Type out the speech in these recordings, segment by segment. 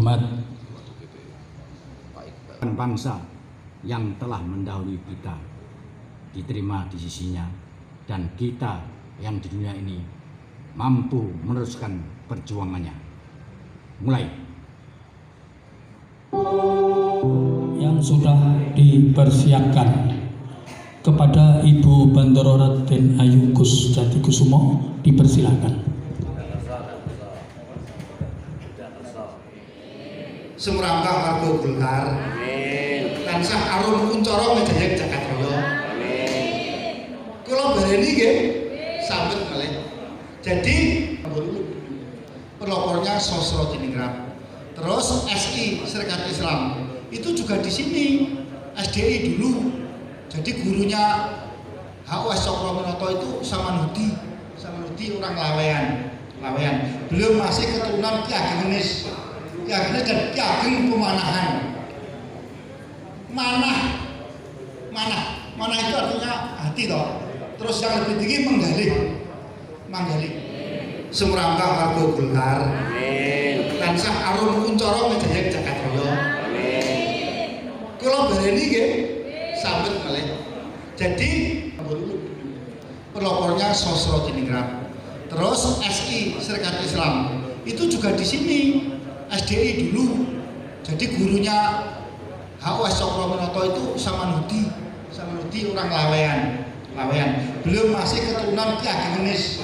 hormat bangsa yang telah mendahului kita diterima di sisinya, dan kita yang di dunia ini mampu meneruskan perjuangannya. Mulai. Yang sudah dipersiapkan kepada Ibu Bantoro Raden Ayu Kusjati Kusumo dipersilakan. Sumrambah Margo Golkar, tansah arum kuncara ngejayang Jagatraya. Kula bareni nggih sambet malih. Jadi pelopornya Sosro Diningrat, terus SI Serikat Islam itu juga di sini, SDI dulu. Jadi gurunya HUS Cokroaminoto itu Samanhudi orang Lawean. Beliau masih keturunan Ki Ageng Genis dan Ki Ageng Pemanahan. Manah itu artinya hati toh. Terus yang lebih tinggi menggali. Sumrambah Margo Golkar, tansah arum kuncara ngejayang Jagatraya. Kula bareni nggih sambet malih. Jadi pelopornya Sosro Diningrat, terus SI Serikat Islam itu juga di sini, SDI dulu. Jadi gurunya HUS Cokroaminoto itu Samanhudi orang Lawean. Beliau masih keturunan Ki Ageng Genis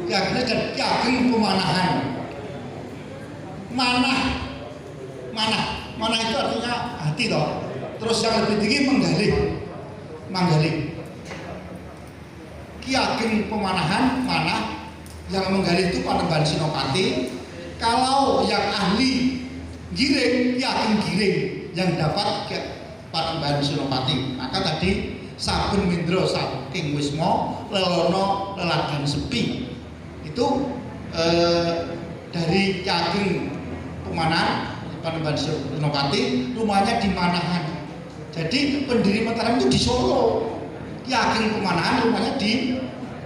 dan Ki Ageng Pemanahan. Manah itu artinya hati toh. Terus yang lebih tinggi menggali. Ki Ageng Pemanahan, manah. Yang menggali itu Panembahan Senopati. Kalau yang ahli giring, Ki Ageng Giring yang dapat Panembahan Senopati. Maka tadi Saben Mindra saking Wisma Lelono Leladan Sepi itu dari Ki Ageng Pemanahan Panembahan Senopati, rumahnya di Manahan. Jadi pendiri Mataram itu di Solo. Ki Ageng Pemanahan rumahnya di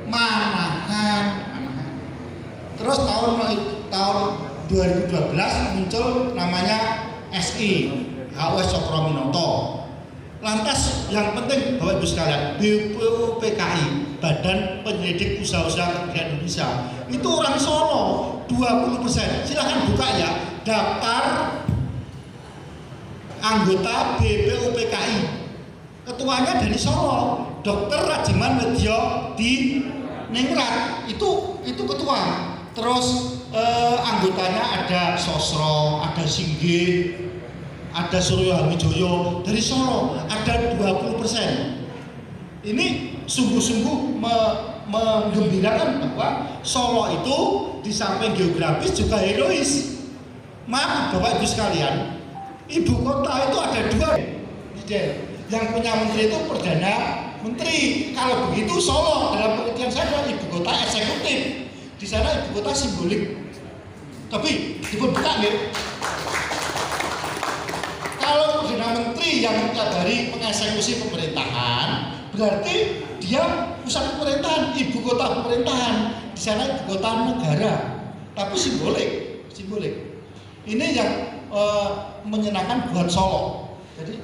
Manahan. Terus tahun 2012 muncul namanya SI HUS Cokroaminoto. Lantas yang penting Bapak Ibu sekalian, BPUPKI, Badan Penyelidik Usaha-usaha Kementerian Indonesia, itu orang Solo 20%. Silahkan buka ya daftar anggota BPUPKI. Ketuanya dari Solo, Dr. Rajiman Medyo di Ningrat, itu ketua. Terus anggotanya ada Sosro, ada Singgih, ada Suryo Harmijoyo dari Solo, ada 20%. Ini sungguh-sungguh menggembirakan bahwa Solo itu di samping geografis juga herois. Maaf Bapak Ibu sekalian, ibu kota itu ada 2. Yang punya menteri itu Perdana Menteri. Kalau begitu Solo dalam pengertian saya ibu kota eksekutif. Di sana ibu kota simbolik. Tapi dibuka nggih. Kalau Perdana Menteri yang dari mengeksekusi pemerintahan, berarti dia pusat pemerintahan, ibu kota pemerintahan. Di sana ibu kota negara, tapi simbolik. Ini yang menyenangkan buat Solo. Jadi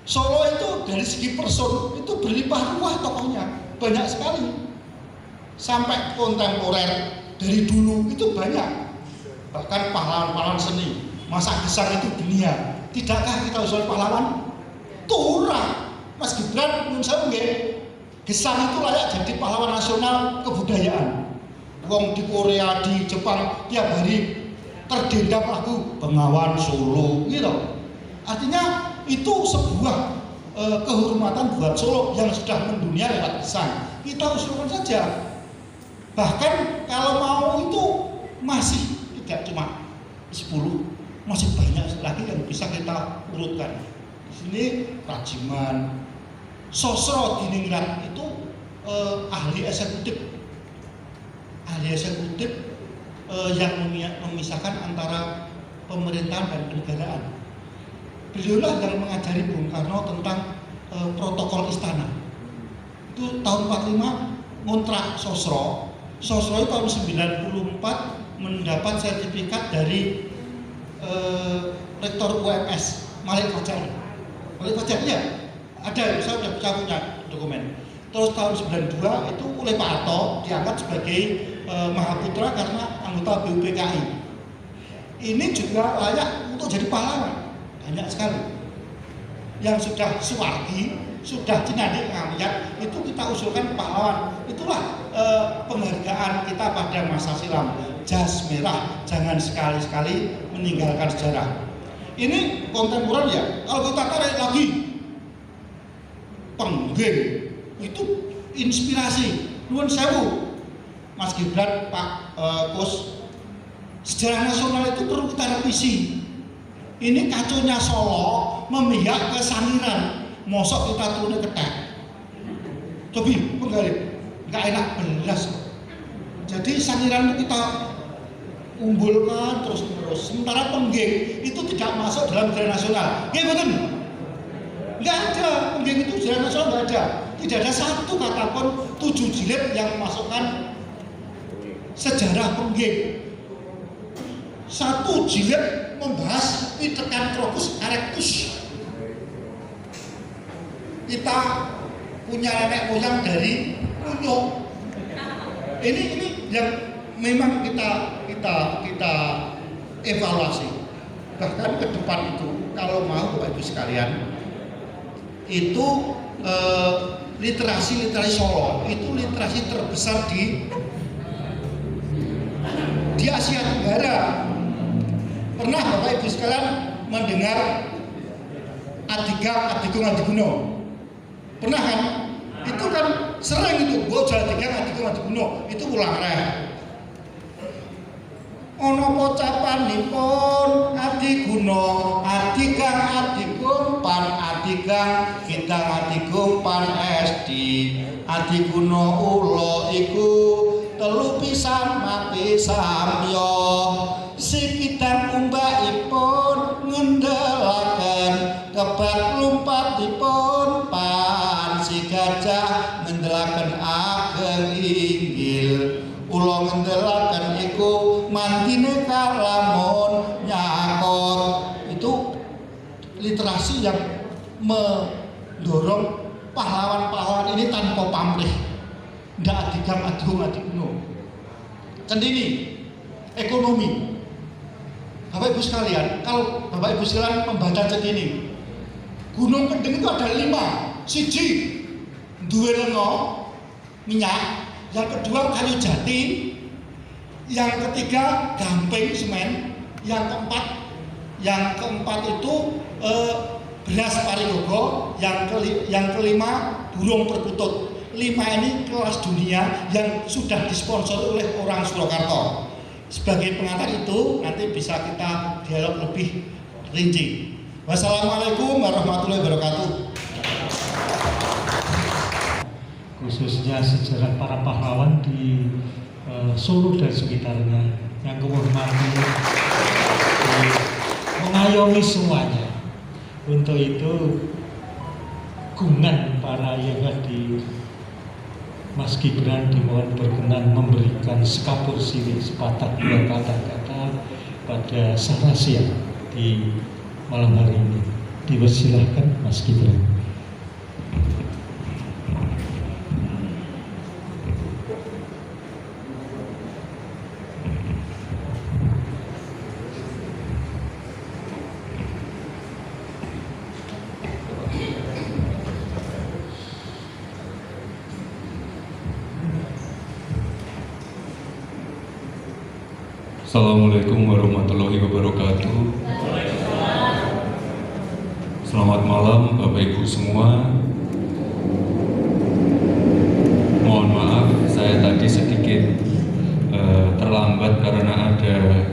Solo itu dari segi person itu berlimpah ruah tokohnya, banyak sekali. Sampai kontemporer dari dulu itu banyak. Bahkan pahlawan-pahlawan seni, Masak Gesang itu dunia. Tidakkah kita usul pahlawan? Turah. Mas Gibran menurut saya Gesang itu layak jadi pahlawan nasional kebudayaan. Wong di Korea, di Jepang tiap hari terdendam lagu Bengawan Solo gitu. Artinya itu sebuah kehormatan buat Solo yang sudah mendunia lewat Gesang. Kita usulkan saja. Bahkan kalau mau itu masih tidak cuma 10, masih banyak lagi yang bisa kita urutkan. Di sini Rajiman, Sosro Diningrat itu ahli eksekutif yang memisahkan antara pemerintahan dan kenegaraan. Beliaulah yang mengajari Bung Karno tentang protokol istana. Itu tahun 45 ngontrak Sosro itu tahun 94 mendapat sertifikat dari Rektor UMS Malik Fajar ya ada, saya sudah punya dokumen. Terus tahun 92 itu oleh Pak Harto diangkat sebagai Mahaputra karena anggota BUPKI. Ini juga layak untuk jadi pahlawan, banyak sekali yang sudah suwargi, sudah Cinandik ngaliat, itu kita usulkan pahlawan. Itulah penghargaan kita pada masa silam. Jas merah, jangan sekali-sekali meninggalkan sejarah. Ini kontemporer ya. Kalau kita tarik lagi, Pengging itu inspirasi. Nuwun sewu, Mas Gibran, Pak Kus, sejarah nasional itu perlu kita revisi. Ini kacaunya Solo memihak ke Sangiran, mosok kita turun ketek. Cobi penggalip, nggak enak belas. Jadi Sangiran itu kita umbulkan terus-menerus. Sementara Pengging itu tidak masuk dalam sejarah nasional. Ya betul? Nggak ada, Pengging itu sejarah nasional nggak ada. Tidak ada satu kata pun 7 jilid yang memasukkan sejarah Pengging. 1 jilid membahas Pithecanthropus erectus. Kita punya nenek moyang dari Puyo. Ini yang memang kita evaluasi. Bahkan ke depan itu kalau mau Bapak Ibu sekalian, itu literasi Solo itu literasi terbesar di Asia Tenggara. Pernah Bapak Ibu sekalian mendengar Adigang Adiguno? Pernah kan? Itu kan sering itu, bocah Adigang Adiguno itu ulang reh. Ono pocapanipun Adiguno, Adigang Adikumpan, Adigang Kitang Adikumpan Esti, Adiguno ulo iku telu pisan mati samyo. Sikitang umbakipun ngendelaken kebat lumpatipun pan, si gajah ngendelaken ageng inggil. Ulo ngendelaken iku mantine kalamun nyakot. Itu literasi yang mendorong pahlawan-pahlawan ini tanpa pamrih. Ndak Adigang Adiguno. Cendini ekonomi. Bapak Ibu sekalian, kalau Bapak Ibu sekalian membaca Cendini, Gunung Kendeng itu ada 5. Siji duwe lengo minyak, yang kedua kayu jati, yang ketiga gamping semen, yang keempat itu beras parigogo, yang kelima burung perkutut. 5 ini kelas dunia yang sudah disponsori oleh orang Surakarta. Sebagai pengantar itu nanti bisa kita dialog lebih rinci. Wassalamualaikum warahmatullahi wabarakatuh. Khususnya sejarah para pahlawan di Solo dan sekitarnya yang kehormati mengayomi semuanya. Untuk itu gungan para ayah di Mas Gibran dimohon berkenan memberikan sekapur siri sepatah dua patah kata pada Sarasia di malam hari ini. Dipersilahkan Mas Gibran. Assalamualaikum warahmatullahi wabarakatuh. Selamat malam Bapak Ibu semua. Mohon maaf saya tadi sedikit terlambat karena ada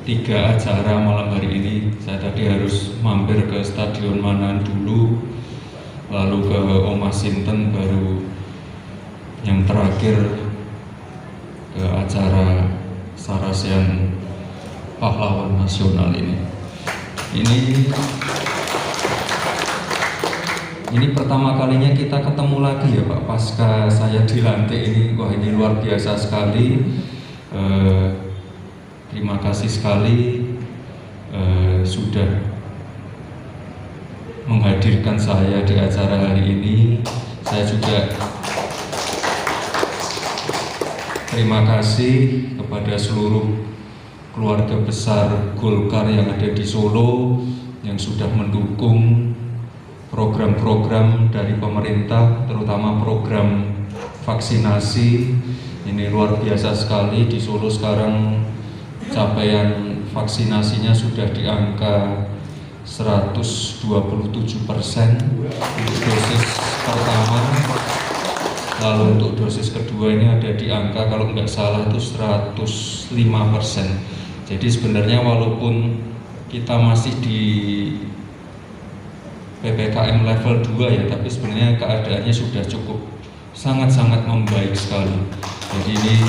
3 acara malam hari ini. Saya tadi harus mampir ke Stadion Manan dulu, lalu ke Oma Sinten, baru yang terakhir ke acara Sarasian Pahlawan Nasional ini. Ini pertama kalinya kita ketemu lagi ya Pak, pasca saya dilantik ini. Wah, ini luar biasa sekali. terima kasih sekali sudah menghadirkan saya di acara hari ini. Saya juga terima kasih kepada seluruh keluarga besar Golkar yang ada di Solo yang sudah mendukung program-program dari pemerintah, terutama program vaksinasi. Ini luar biasa sekali, di Solo sekarang capaian vaksinasinya sudah di angka 127% untuk dosis pertama, lalu untuk dosis kedua ini ada di angka kalau nggak salah itu 105%. Jadi sebenarnya walaupun kita masih di PPKM level 2 ya, tapi sebenarnya keadaannya sudah cukup sangat-sangat membaik sekali. Jadi ini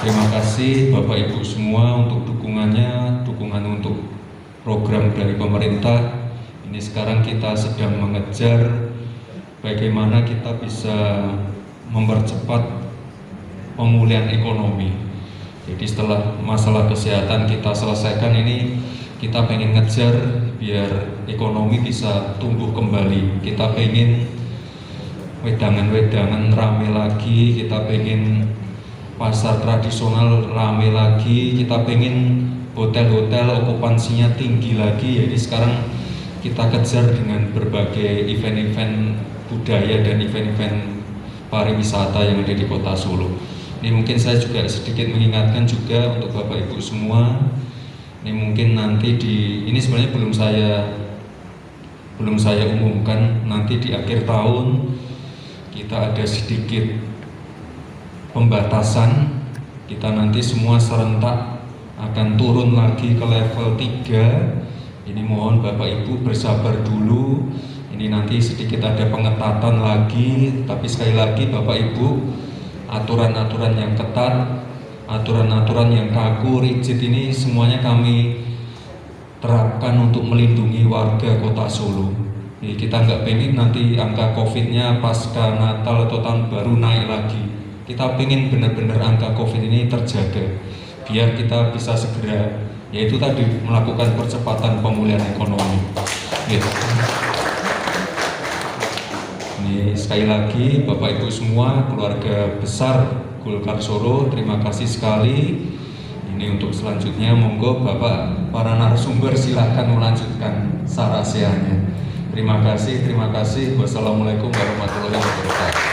terima kasih Bapak Ibu semua untuk dukungannya, dukungan untuk program dari pemerintah. Ini sekarang kita sedang mengejar bagaimana kita bisa mempercepat pemulihan ekonomi. Jadi setelah masalah kesehatan kita selesaikan ini, kita pengen ngejar biar ekonomi bisa tumbuh kembali. Kita pengen wedangan-wedangan rame lagi, kita pengen pasar tradisional rame lagi, kita pengen hotel-hotel okupansinya tinggi lagi. Jadi sekarang kita kejar dengan berbagai event-event budaya dan event-event pariwisata yang ada di Kota Solo. Ini mungkin saya juga sedikit mengingatkan juga untuk Bapak Ibu semua. Ini mungkin nanti ini sebenarnya belum saya umumkan, nanti di akhir tahun kita ada sedikit pembatasan. Kita nanti semua serentak akan turun lagi ke level 3. Ini mohon Bapak Ibu bersabar dulu. Ini nanti sedikit ada pengetatan lagi, tapi sekali lagi Bapak Ibu, aturan-aturan yang ketat, aturan-aturan yang kaku, rigid ini semuanya kami terapkan untuk melindungi warga Kota Solo. Jadi kita nggak pengen nanti angka COVID-nya pasca Natal atau tahun baru naik lagi. Kita pengen benar-benar angka COVID ini terjaga, biar kita bisa segera, yaitu tadi melakukan percepatan pemulihan ekonomi. Gitu. Ini sekali lagi Bapak Ibu semua, keluarga besar Golkar Solo, terima kasih sekali. Ini untuk selanjutnya monggo Bapak para narasumber silakan melanjutkan saraseannya. Terima kasih, terima kasih. Wassalamualaikum warahmatullahi wabarakatuh.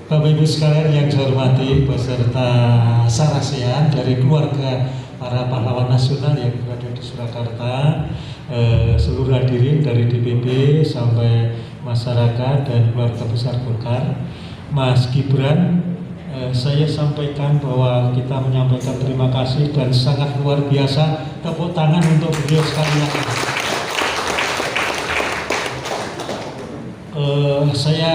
Bapak Ibu sekalian yang saya hormati, beserta sarasean dari keluarga para pahlawan nasional yang berada di Surakarta, seluruh hadirin dari DPP sampai masyarakat dan keluarga besar Golkar, Mas Gibran, saya sampaikan bahwa kita menyampaikan terima kasih dan sangat luar biasa. Tepuk tangan untuk beliau sekalian. Saya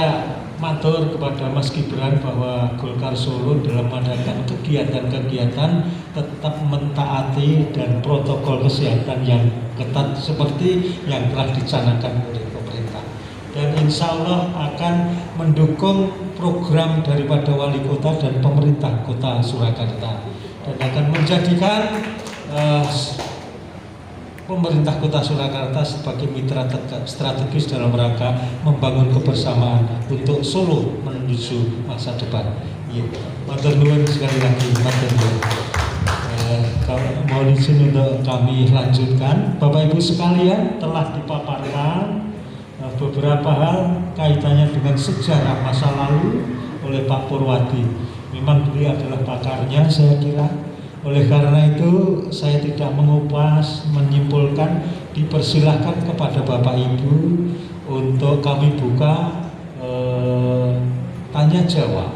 matur kepada Mas Gibran bahwa Golkar Solo dalam mengadakan kegiatan-kegiatan tetap mentaati dan protokol kesehatan yang ketat seperti yang telah dicanangkan oleh pemerintah, dan insya Allah akan mendukung program daripada Wali Kota dan pemerintah Kota Surakarta, dan akan menjadikan pemerintah Kota Surakarta sebagai mitra strategis dalam rangka membangun kebersamaan untuk Solo menuju masa depan. Ya, matur nuwun sekali lagi, matur nuwun. Mohon izin untuk kami lanjutkan. Bapak Ibu sekalian, telah dipaparkan beberapa hal kaitannya dengan sejarah masa lalu oleh Pak Purwadi. Memang beliau adalah pakarnya, saya kira. Oleh karena itu saya tidak mengupas, menyimpulkan, dipersilahkan kepada Bapak Ibu untuk kami buka tanya jawab,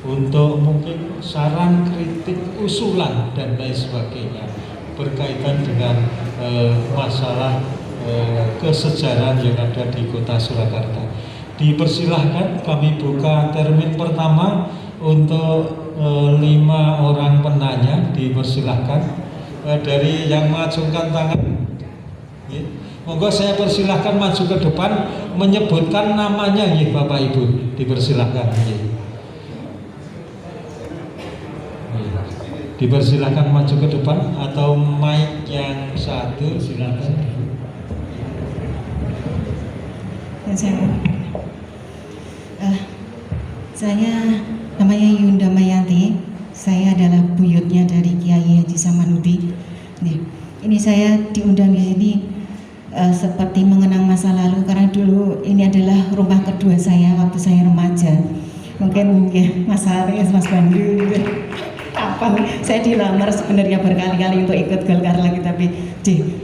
untuk mungkin saran, kritik, usulan dan lain sebagainya berkaitan dengan masalah kesejarahan yang ada di Kota Surakarta. Dipersilahkan, kami buka termin pertama untuk 5 orang penanya, dipersilahkan. dari yang mengacungkan tangan. Ya. Monggo saya persilahkan maju ke depan menyebutkan namanya, ya, Bapak Ibu, dipersilahkan. Ya. Dipersilahkan maju ke depan atau mic yang satu silakan. Saya namanya Yunda Mayanti. Saya adalah buyutnya dari Kiai Haji Samanhudi. Ini saya diundang di sini seperti mengenang masa lalu, karena dulu ini adalah rumah kedua saya waktu saya remaja. Mungkin ya Mas Haris, Mas Bandu gitu. Kapan saya dilamar sebenarnya berkali-kali untuk ikut Golkar lagi, tapi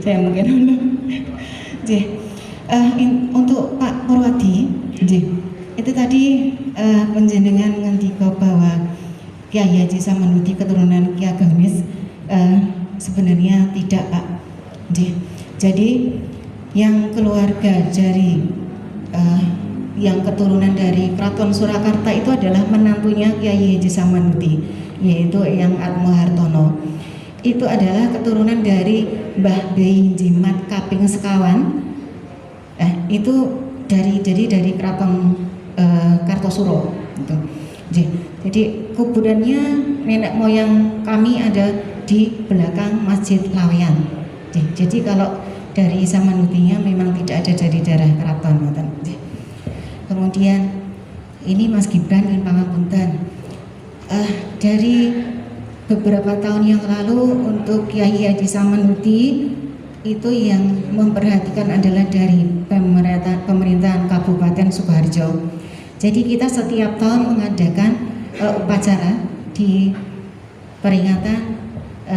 saya mungkin dulu. Untuk Pak Purwadi, itu tadi penjenengan ngendika bahwa Kiai Haji Samanhudi keturunan Ki Agamis, sebenarnya tidak, Pak. Jadi yang keluarga dari yang keturunan dari Keraton Surakarta itu adalah menantunya Kiai Haji Samanhudi, yaitu Eyang Atmo Hartono. Itu adalah keturunan dari Mbah Bey Jimat Kaping Sekawan. Itu dari Keraton Kartosuro. Gitu. Jadi kuburannya nenek moyang kami ada di belakang Masjid Laweyan. Jadi kalau dari Samanhudinya memang tidak ada dari daerah keraton. Kemudian ini Mas Gibran dan Pangapunten. Dari beberapa tahun yang lalu untuk Kiai Haji Samanhudi itu yang memperhatikan adalah dari pemerintahan Kabupaten Sukoharjo. Jadi kita setiap tahun mengadakan upacara di peringatan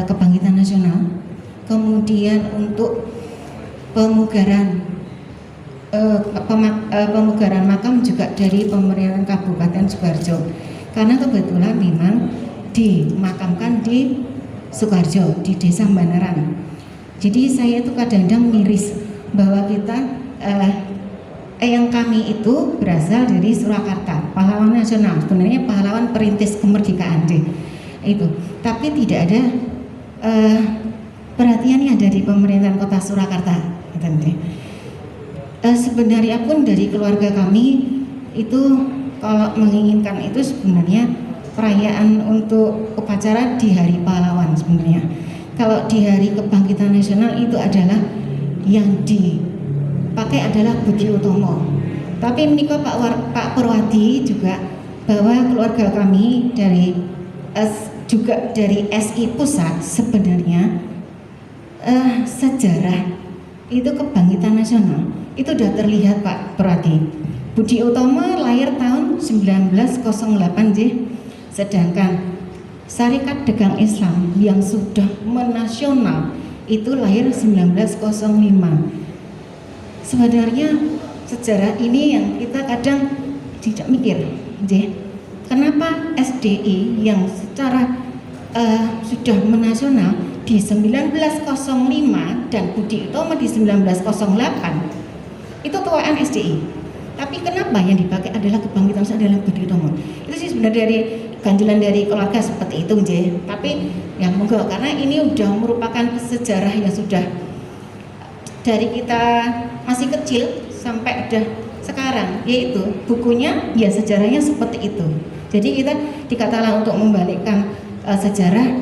Kebangkitan Nasional. Kemudian untuk pemugaran makam juga dari pemerintahan Kabupaten Sukoharjo. Karena kebetulan memang dimakamkan di Sukoharjo, di Desa Banaran. Jadi saya itu kadang-kadang miris bahwa kita yang kami itu berasal dari Surakarta, pahlawan nasional, sebenarnya pahlawan perintis kemerdekaan itu. Tapi tidak ada perhatiannya dari pemerintahan Kota Surakarta. Sebenarnya pun dari keluarga kami itu kalau menginginkan itu sebenarnya perayaan untuk upacara di Hari Pahlawan sebenarnya. Kalau di Hari Kebangkitan Nasional itu adalah yang dipakai adalah Budi Utomo. Tapi menikah Pak Purwadi juga bahwa keluarga kami juga dari SI Pusat sebenarnya sejarah itu Kebangkitan Nasional itu sudah terlihat Pak Purwadi. Budi Utomo lahir tahun 1908 sedangkan Sarekat Dagang Islam yang sudah menasional itu lahir 1905. Sebenarnya sejarah ini yang kita kadang tidak mikir, kenapa SDI yang secara sudah menasional di 1905 dan Budi Utomo di 1908 itu tuaan SDI. Tapi kenapa yang dipakai adalah Kebangkitan adalah Budi Utomo? Itu sih sebenarnya dari ganjelan dari keluarga seperti itu, Tapi ya moga karena ini sudah merupakan sejarah yang sudah dari kita masih kecil sampai udah sekarang, yaitu bukunya ya sejarahnya seperti itu. Jadi kita dikatakan untuk membalikkan sejarah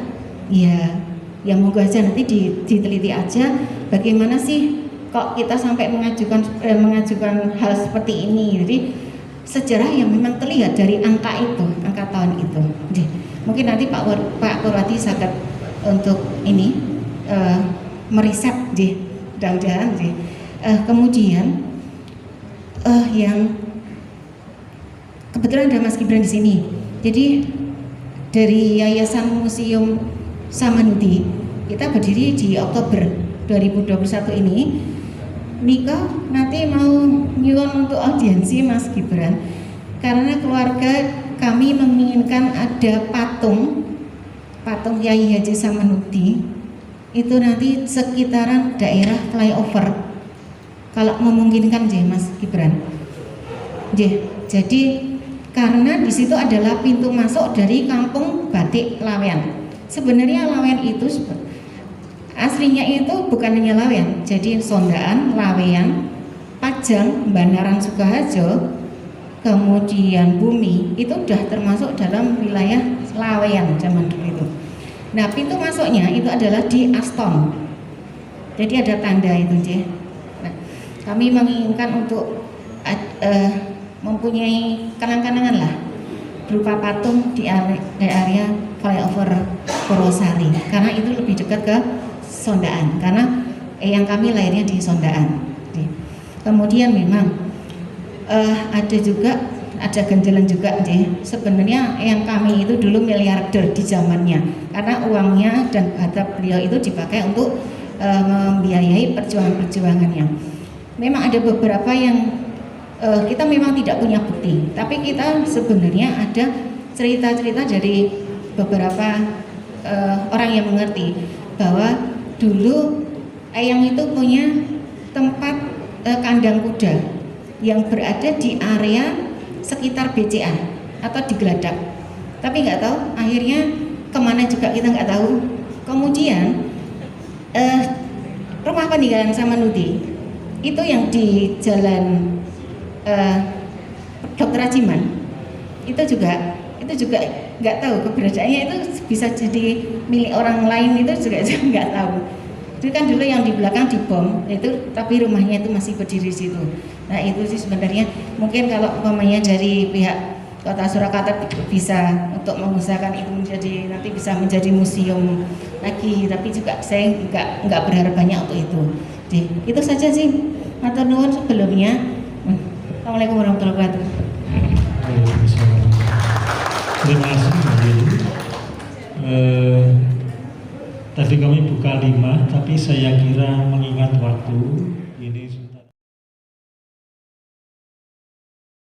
ya moga aja nanti diteliti aja bagaimana sih kok kita sampai mengajukan hal seperti ini. Jadi sejarah yang memang terlihat dari angka tahun itu. Jadi, mungkin nanti Pak Purwadi sangat untuk ini meriset, mudah-mudahan. Kemudian yang kebetulan ada Mas Gibran di sini. Jadi dari Yayasan Museum Samanhudi kita berdiri di Oktober 2021 ini. Nika nanti mau nyuwun untuk audiensi Mas Gibran karena keluarga kami menginginkan ada patung Kiai Haji Samanhudi itu nanti sekitaran daerah flyover kalau memungkinkan Mas Gibran. Jadi karena di situ adalah pintu masuk dari Kampung Batik Laweyan. Sebenarnya Laweyan itu Aslinya itu bukan hanya Laweyan, jadi Sondaan, Laweyan, Pajang, Bandaran Sukoharjo, kemudian Bumi itu sudah termasuk dalam wilayah Laweyan zaman dulu itu. Nah, pintu masuknya itu adalah di Aston. Jadi ada tanda itu, J. Nah, kami menginginkan untuk mempunyai kenang-kenangan lah berupa patung di area flyover Purwosari, karena itu lebih dekat ke Sondaan, karena yang kami lahirnya di Sondaan. Kemudian memang ada ganjalan juga, sebenarnya yang kami itu dulu miliarder di zamannya, karena uangnya dan harta beliau itu dipakai untuk membiayai perjuangan-perjuangannya. Memang ada beberapa yang kita memang tidak punya bukti, tapi kita sebenarnya ada cerita-cerita dari beberapa orang yang mengerti bahwa dulu Eyang itu punya tempat kandang kuda yang berada di area sekitar BCA atau di Geladak, tapi nggak tahu akhirnya kemana juga kita nggak tahu. Kemudian rumah peninggalan Samanudi itu yang di Jalan Dr. Rajiman itu juga nggak tahu keberadaannya, itu bisa jadi milik orang lain, itu juga nggak tahu. Itu kan dulu yang di belakang dibom itu, tapi rumahnya itu masih berdiri di situ. Nah, itu sih sebenarnya mungkin kalau umpamanya dari pihak Kota Surakarta bisa untuk mengusahakan itu nanti bisa menjadi museum lagi, tapi juga saya nggak berharap banyak untuk itu. Jadi, itu saja sih. Matur nuwun sebelumnya. Assalamualaikum warahmatullahi wabarakatuh. Terima kasih Mbak Yeni. Tadi kami buka 5, tapi saya kira mengingat waktu